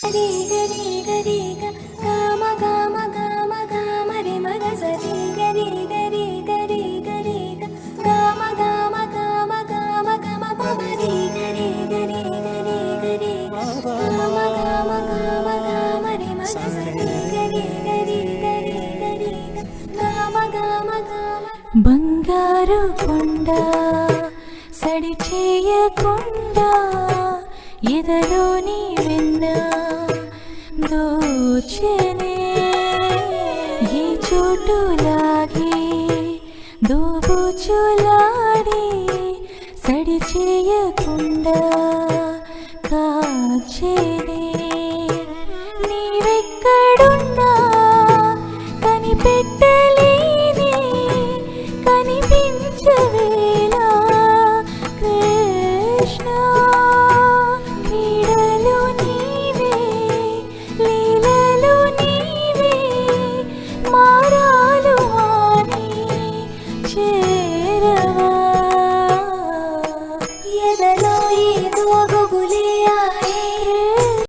रे गरे गरे ग गाम गाम गाम गाम रे मग सरे गरे गरे गरे गरे ग गाम गाम गाम गाम गम पम रे गरे गरे गरे गरे ग गाम गाम गाम गाम रे मग सरे गरे गरे गरे गरे ग गाम गाम गाम బంగారు కొండ సడి చేయకుండా ఎదలోని వెన్న దోచెనే ఈ చోటులాగే దోబుచులాడి సడి చేయకుండా కాచెనే